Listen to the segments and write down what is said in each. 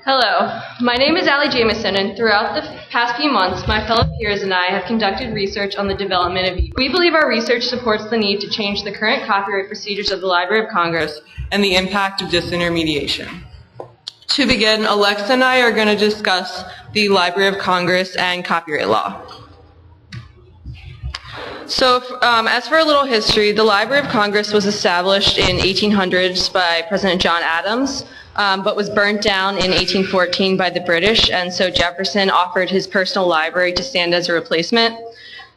Hello, my name is Allie Jameson, and throughout the past few months, my fellow peers and I have conducted research on the development of e-books. We believe our research supports the need to change the current copyright procedures of the Library of Congress and the impact of disintermediation. To begin, Alexa and I are going to discuss the Library of Congress and copyright law. So, as for a little history, the Library of Congress was established in 1800s by President John Adams, but was burnt down in 1814 by the British, and so Jefferson offered his personal library to stand as a replacement.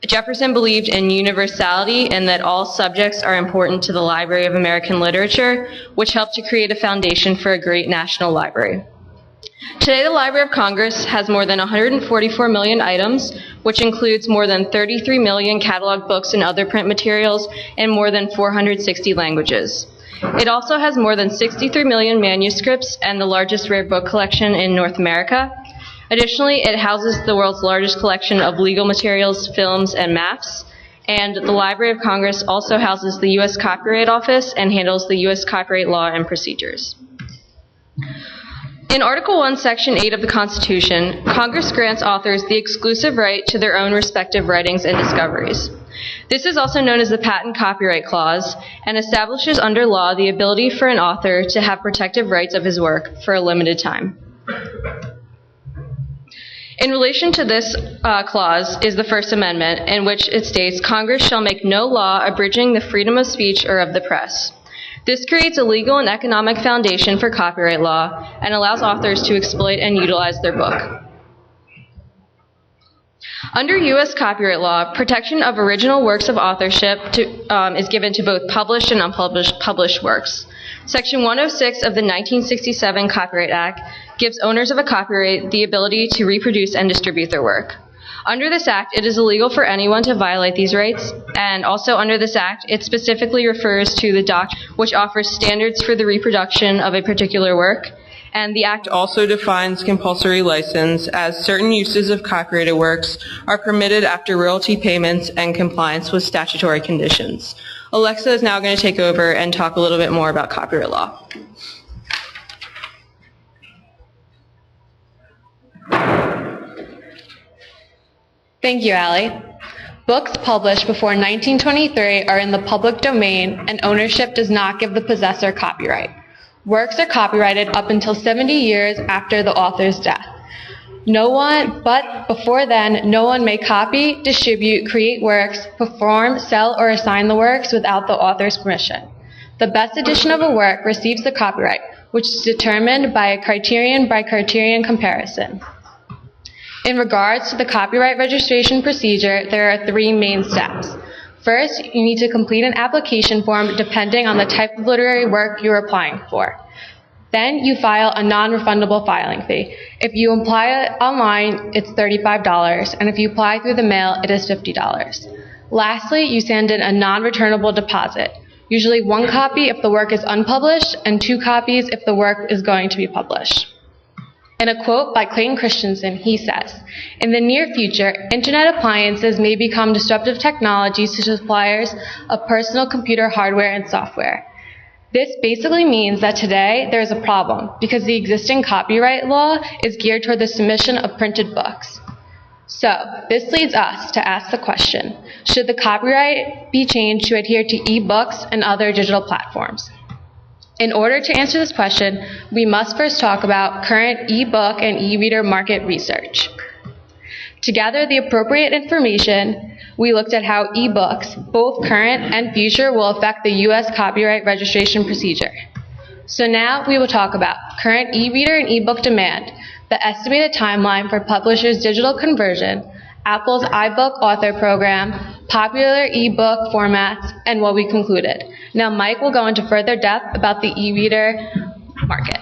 Jefferson believed in universality and that all subjects are important to the Library of American Literature, which helped to create a foundation for a great national library. Today, the Library of Congress has more than 144 million items, which includes more than 33 million catalog books and other print materials in more than 460 languages. It also has more than 63 million manuscripts and the largest rare book collection in North America. Additionally, it houses the world's largest collection of legal materials, films, and maps. And the Library of Congress also houses the U.S. Copyright Office and handles the U.S. copyright law and procedures. In Article 1, Section 8 of the Constitution, Congress grants authors the exclusive right to their own respective writings and discoveries. This is also known as the Patent Copyright Clause and establishes under law the ability for an author to have protective rights of his work for a limited time. In relation to this clause is the First Amendment, in which it states, Congress shall make no law abridging the freedom of speech or of the press. This creates a legal and economic foundation for copyright law and allows authors to exploit and utilize their book. Under U.S. copyright law, protection of original works of authorship is given to both published and unpublished works. Section 106 of the 1967 Copyright Act gives owners of a copyright the ability to reproduce and distribute their work. Under this act, it is illegal for anyone to violate these rights, and also under this act, it specifically refers to the doctrine which offers standards for the reproduction of a particular work, and the act Also defines compulsory license as certain uses of copyrighted works are permitted after royalty payments and compliance with statutory conditions. Alexa is now going to take over and talk a little bit more about copyright law. Thank you, Allie. Books published before 1923 are in the public domain, and ownership does not give the possessor copyright. Works are copyrighted up until 70 years after the author's death. But before then, no one may copy, distribute, create works, perform, sell, or assign the works without the author's permission. The best edition of a work receives the copyright, which is determined by a criterion-by-criterion comparison. In regards to the copyright registration procedure, there are three main steps. First, you need to complete an application form depending on the type of literary work you're applying for. Then you file a non-refundable filing fee. If you apply online, it's $35, and if you apply through the mail, it is $50. Lastly, you send in a non-returnable deposit, usually 1 copy if the work is unpublished and 2 copies if the work is going to be published. In a quote by Clayton Christensen, he says, "In the near future, Internet appliances may become disruptive technologies to suppliers of personal computer hardware and software." This basically means that today there is a problem because the existing copyright law is geared toward the submission of printed books. So, this leads us to ask the question, should the copyright be changed to adhere to e-books and other digital platforms? In order to answer this question, we must first talk about current e-book and e-reader market research. To gather the appropriate information, we looked at how e-books, both current and future, will affect the U.S. copyright registration procedure. So now we will talk about current e-reader and e-book demand, the estimated timeline for publishers' digital conversion, Apple's iBook author program, popular e-book formats, and what we concluded. Now Mike will go into further depth about the e-reader market.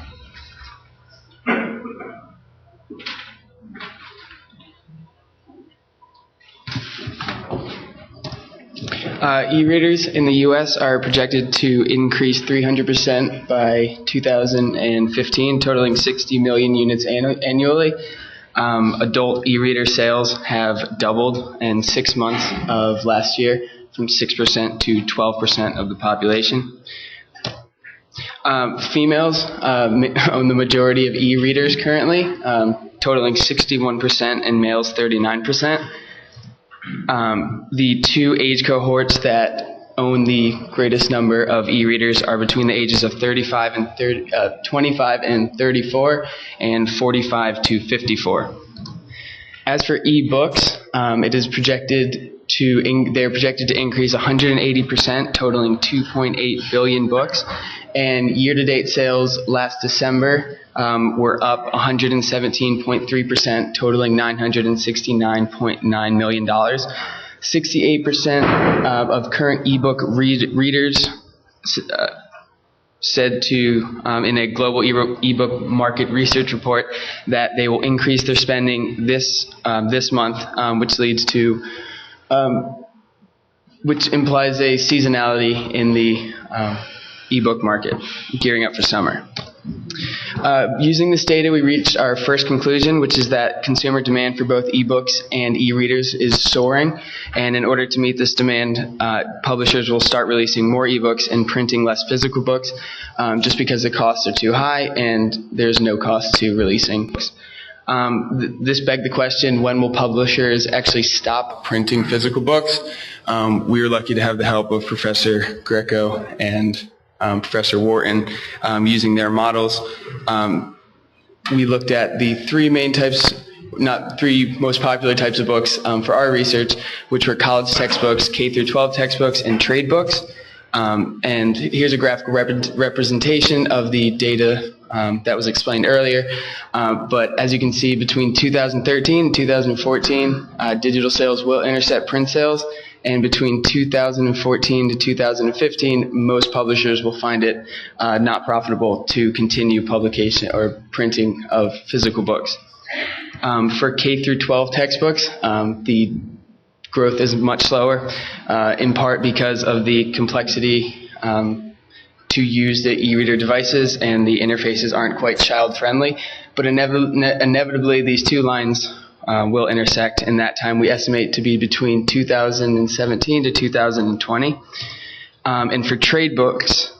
E-readers in the U.S. are projected to increase 300% by 2015, totaling 60 million units annually. Adult e-reader sales have doubled in 6 months of last year, from 6% to 12% of the population. Females own the majority of e-readers currently, totaling 61%, and males 39%. The two age cohorts that own the greatest number of e-readers are between the ages of 25 and 34 and 45 to 54. As for e-books, they're projected to increase 180%, totaling 2.8 billion books. And year-to-date sales last December were up 117.3%, totaling $969.9 million. 68% of current ebook readers said to, in a global ebook market research report, that they will increase their spending this month, which implies a seasonality in the ebook market, gearing up for summer. Using this data, we reached our first conclusion, which is that consumer demand for both ebooks and e-readers is soaring, and in order to meet this demand, publishers will start releasing more ebooks and printing less physical books, just because the costs are too high and there's no cost to releasing books. This begged the question, when will publishers actually stop printing physical books? We were lucky to have the help of Professor Greco and Professor Wharton using their models. We looked at the three most popular types of books for our research, which were college textbooks, K through 12 textbooks, and trade books. And here's a graphical representation of the data that was explained earlier. But as you can see, between 2013 and 2014, digital sales will intercept print sales. And between 2014 to 2015, most publishers will find it not profitable to continue publication or printing of physical books. For K through 12 textbooks, the growth is much slower, in part because of the complexity to use the e-reader devices, and the interfaces aren't quite child-friendly. But inevitably, these two lines will intersect, and that time we estimate to be between 2017 to 2020. And for trade books,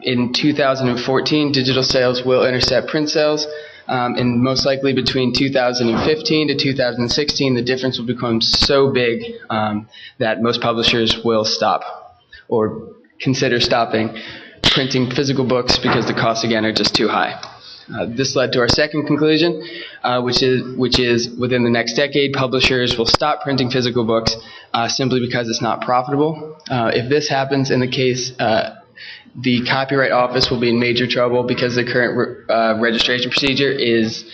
in 2014, digital sales will intercept print sales, and most likely between 2015 to 2016, the difference will become so big that most publishers will stop or consider stopping printing physical books because the costs, again, are just too high. This led to our second conclusion, which is within the next decade, publishers will stop printing physical books simply because it's not profitable. If this happens in the case, the Copyright Office will be in major trouble because the current registration procedure is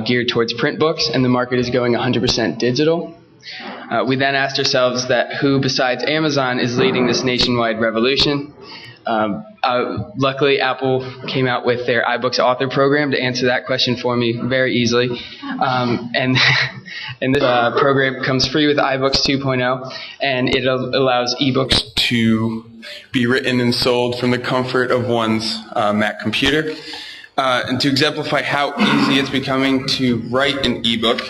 geared towards print books, and the market is going 100% digital. We then asked ourselves that who besides Amazon is leading this nationwide revolution. Luckily, Apple came out with their iBooks author program to answer that question for me very easily. And this program comes free with iBooks 2.0, and it allows ebooks to be written and sold from the comfort of one's Mac computer. And to exemplify how easy it's becoming to write an ebook,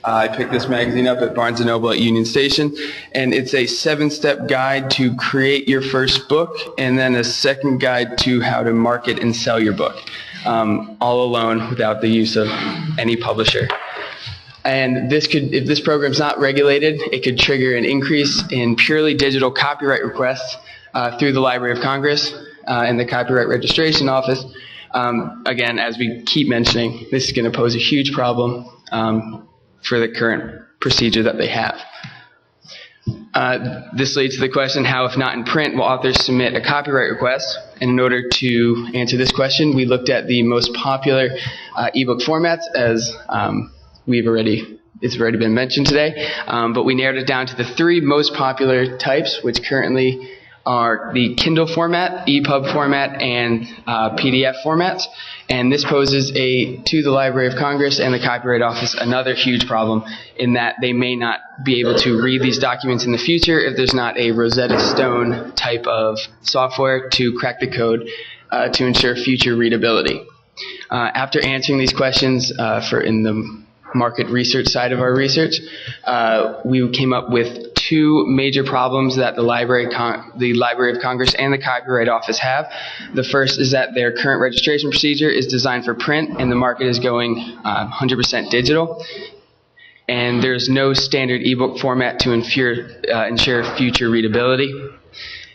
I picked this magazine up at Barnes & Noble at Union Station, and it's a 7-step guide to create your first book, and then a second guide to how to market and sell your book, all alone without the use of any publisher. And if this program's not regulated, it could trigger an increase in purely digital copyright requests through the Library of Congress and the Copyright Registration Office. Again, as we keep mentioning, this is going to pose a huge problem for the current procedure that they have. This leads to the question, how, if not in print, will authors submit a copyright request? And in order to answer this question, we looked at the most popular ebook formats, as it's already been mentioned today, but we narrowed it down to the three most popular types, which currently are the Kindle format, EPUB format, and PDF formats. And this poses to the Library of Congress and the Copyright Office another huge problem, in that they may not be able to read these documents in the future if there's not a Rosetta Stone type of software to crack the code to ensure future readability. After answering these questions in the market research side of our research, we came up with two major problems that the Library of Congress and the Copyright Office have. The first is that their current registration procedure is designed for print, and the market is going 100% digital. And there's no standard ebook format to ensure future readability.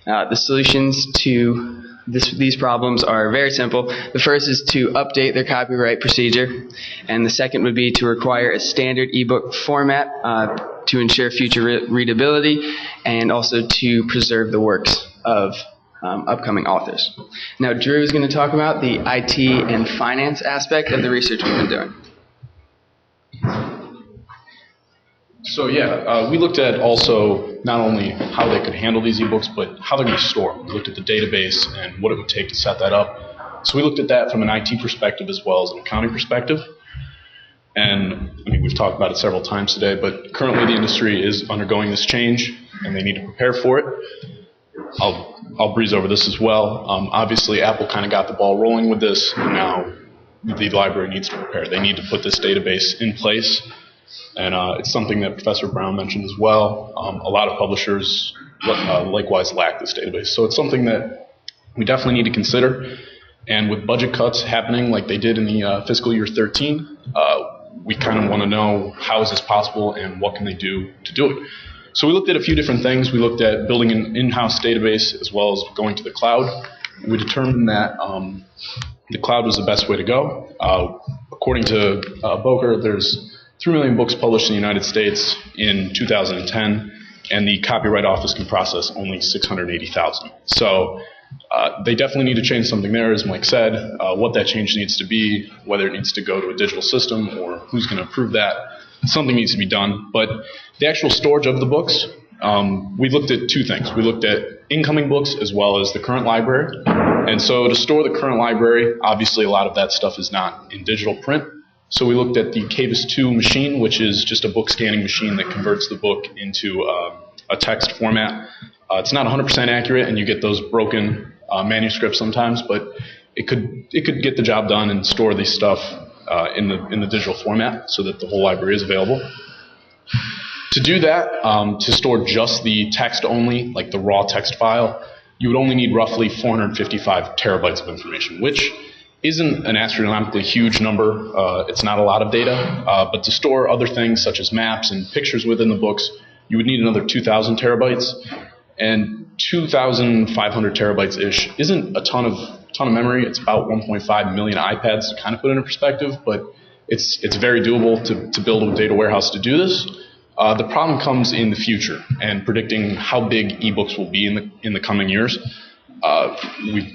The solutions to these problems are very simple. The first is to update their copyright procedure, and the second would be to require a standard ebook format to ensure future readability and also to preserve the works of upcoming authors. Now, Drew is going to talk about the IT and finance aspect of the research we've been doing. So yeah, we looked at also not only how they could handle these ebooks, but how they're going to store them. We looked at the database and what it would take to set that up. So we looked at that from an IT perspective as well as an accounting perspective. And I mean, we've talked about it several times today, but currently the industry is undergoing this change and they need to prepare for it. I'll breeze over this as well. Obviously, Apple kind of got the ball rolling with this, and now the library needs to prepare. They need to put this database in place. And it's something that Professor Brown mentioned as well. A lot of publishers likewise lack this database. So it's something that we definitely need to consider. And with budget cuts happening like they did in the fiscal year 13, we kind of want to know how is this possible and what can they do to do it. So we looked at a few different things. We looked at building an in-house database as well as going to the cloud. We determined that the cloud was the best way to go. According to Boker, there's 3 million books published in the United States in 2010, and the Copyright Office can process only 680,000. So they definitely need to change something there, as Mike said. What that change needs to be, whether it needs to go to a digital system or who's going to approve that, something needs to be done. But the actual storage of the books, we looked at two things. We looked at incoming books as well as the current library. And so to store the current library, obviously a lot of that stuff is not in digital print. So we looked at the Cavis 2 machine, which is just a book scanning machine that converts the book into a text format. It's not 100% accurate, and you get those broken manuscripts sometimes, but it could get the job done and store this stuff in the digital format so that the whole library is available. To do that, to store just the text only, like the raw text file, you would only need roughly 455 terabytes of information, which isn't an astronomically huge number. It's not a lot of data, but to store other things such as maps and pictures within the books, you would need another 2,000 terabytes. And 2,500 terabytes-ish isn't a ton of memory. It's about 1.5 million iPads to kind of put it in perspective, but it's very doable to build a data warehouse to do this. The problem comes in the future and predicting how big ebooks will be in the coming years.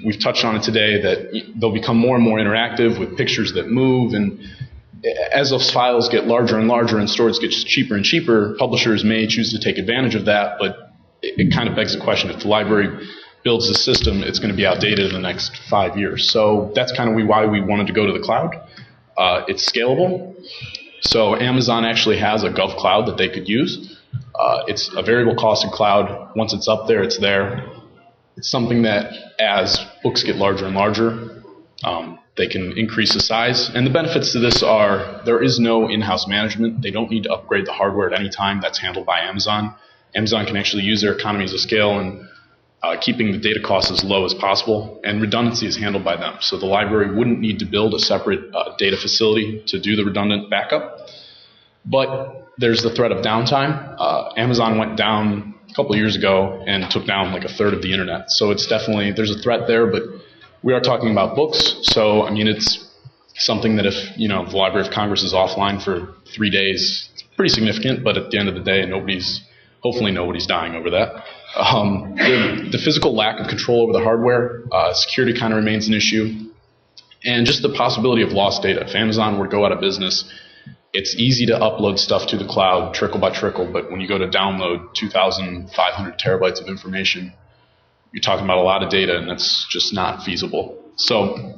We've touched on it today that they'll become more and more interactive with pictures that move, and as those files get larger and larger and storage gets cheaper and cheaper, publishers may choose to take advantage of that, but it kind of begs the question, if the library builds the system, it's going to be outdated in the next 5 years. So that's kind of why we wanted to go to the cloud. It's scalable. So Amazon actually has a Gov Cloud that they could use. It's a variable costed cloud. Once it's up there, it's there. It's something that as books get larger and larger, they can increase the size. And the benefits to this are there is no in-house management. They don't need to upgrade the hardware at any time. That's handled by Amazon. Amazon can actually use their economies of scale and keeping the data costs as low as possible. And redundancy is handled by them. So the library wouldn't need to build a separate data facility to do the redundant backup. But there's the threat of downtime. Amazon went down a couple of years ago and took down like a third of the internet. So it's definitely, there's a threat there, but we are talking about books. So, I mean, it's something that if, the Library of Congress is offline for 3 days, it's pretty significant, but at the end of the day, hopefully nobody's dying over that. The physical lack of control over the hardware, security kind of remains an issue, and just the possibility of lost data. If Amazon were to go out of business, it's easy to upload stuff to the cloud trickle by trickle, but when you go to download 2,500 terabytes of information, you're talking about a lot of data, and that's just not feasible. So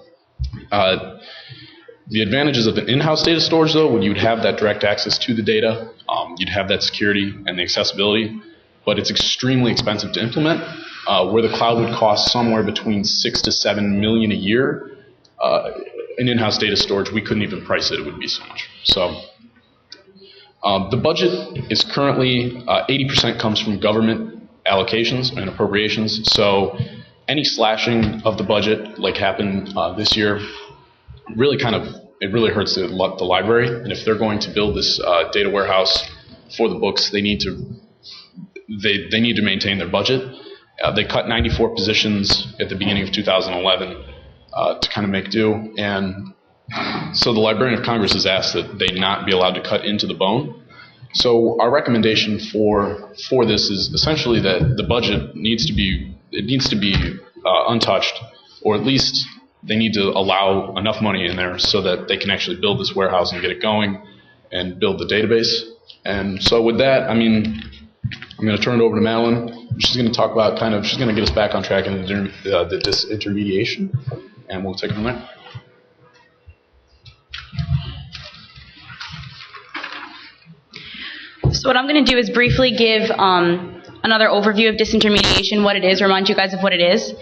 the advantages of an in-house data storage, though, when you'd have that direct access to the data, you'd have that security and the accessibility, but it's extremely expensive to implement. Where the cloud would cost somewhere between $6 to $7 million a year, an in-house data storage, we couldn't even price it. It would be so much. So The budget is currently 80% comes from government allocations and appropriations. So any slashing of the budget, like happened this year, really hurts the library. And if they're going to build this data warehouse for the books, they need to maintain their budget. They cut 94 positions at the beginning of 2011 to kind of make do, and so the Librarian of Congress has asked that they not be allowed to cut into the bone. So our recommendation for this is essentially that the budget needs to be untouched, or at least they need to allow enough money in there so that they can actually build this warehouse and get it going and build the database. And so with that, I'm going to turn it over to Madeline. She's going to talk about she's going to get us back on track in the disintermediation, and we'll take it from there. So what I'm going to do is briefly give another overview of disintermediation, what it is, remind you guys of what it is,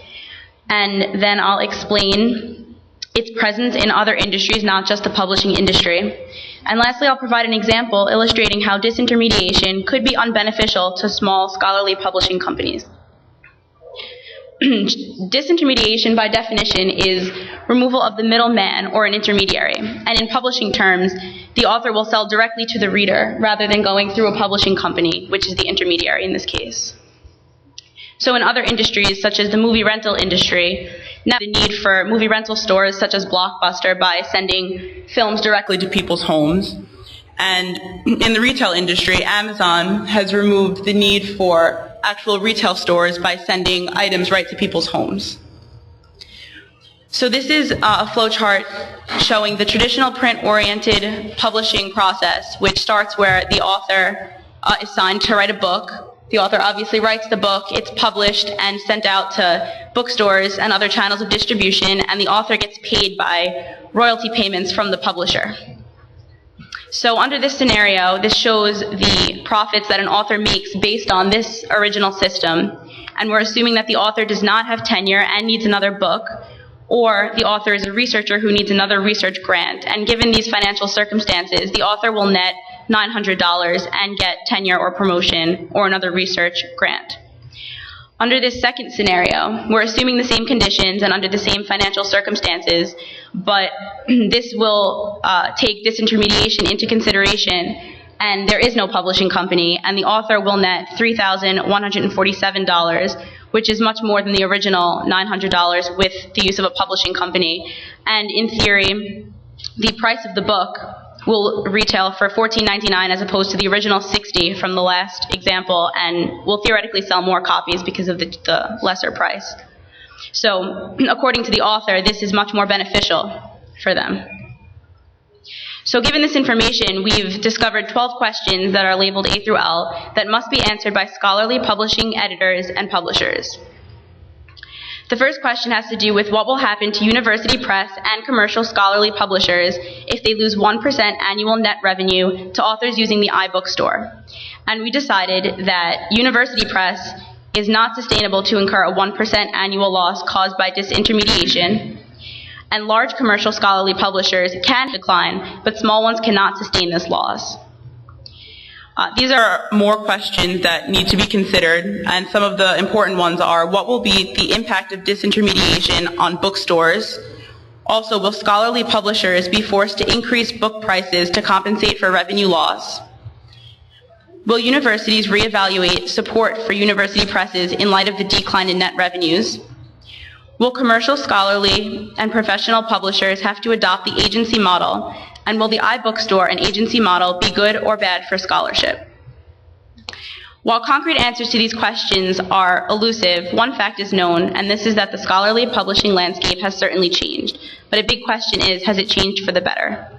and then I'll explain its presence in other industries, not just the publishing industry. And lastly, I'll provide an example illustrating how disintermediation could be unbeneficial to small scholarly publishing companies. Disintermediation, by definition, is removal of the middleman or an intermediary. And in publishing terms, the author will sell directly to the reader rather than going through a publishing company, which is the intermediary in this case. So in other industries, such as the movie rental industry, now the need for movie rental stores such as Blockbuster by sending films directly to people's homes. And in the retail industry, Amazon has removed the need for actual retail stores by sending items right to people's homes. So this is a flowchart showing the traditional print-oriented publishing process, which starts where the author is signed to write a book. The author obviously writes the book, it's published and sent out to bookstores and other channels of distribution, and the author gets paid by royalty payments from the publisher. So under this scenario, this shows the profits that an author makes based on this original system, and we're assuming that the author does not have tenure and needs another book, or the author is a researcher who needs another research grant. And given these financial circumstances, the author will net $900 and get tenure or promotion or another research grant. Under this second scenario, we're assuming the same conditions and under the same financial circumstances, but this will take disintermediation into consideration, and there is no publishing company, and the author will net $3,147, which is much more than the original $900 with the use of a publishing company. And in theory, the price of the book will retail for $14.99 as opposed to the original $60 from the last example, and will theoretically sell more copies because of the lesser price. So according to the author, this is much more beneficial for them. So given this information, we've discovered 12 questions that are labeled A through L that must be answered by scholarly publishing editors and publishers. The first question has to do with what will happen to university press and commercial scholarly publishers if they lose 1% annual net revenue to authors using the iBook store. And we decided that university press is not sustainable to incur a 1% annual loss caused by disintermediation, and large commercial scholarly publishers can decline, but small ones cannot sustain this loss. These are more questions that need to be considered, and some of the important ones are: what will be the impact of disintermediation on bookstores? Also, will scholarly publishers be forced to increase book prices to compensate for revenue loss? Will universities reevaluate support for university presses in light of the decline in net revenues? Will commercial, scholarly, and professional publishers have to adopt the agency model? And will the iBook store and agency model be good or bad for scholarship? While concrete answers to these questions are elusive, one fact is known, and this is that the scholarly publishing landscape has certainly changed. But a big question is, has it changed for the better?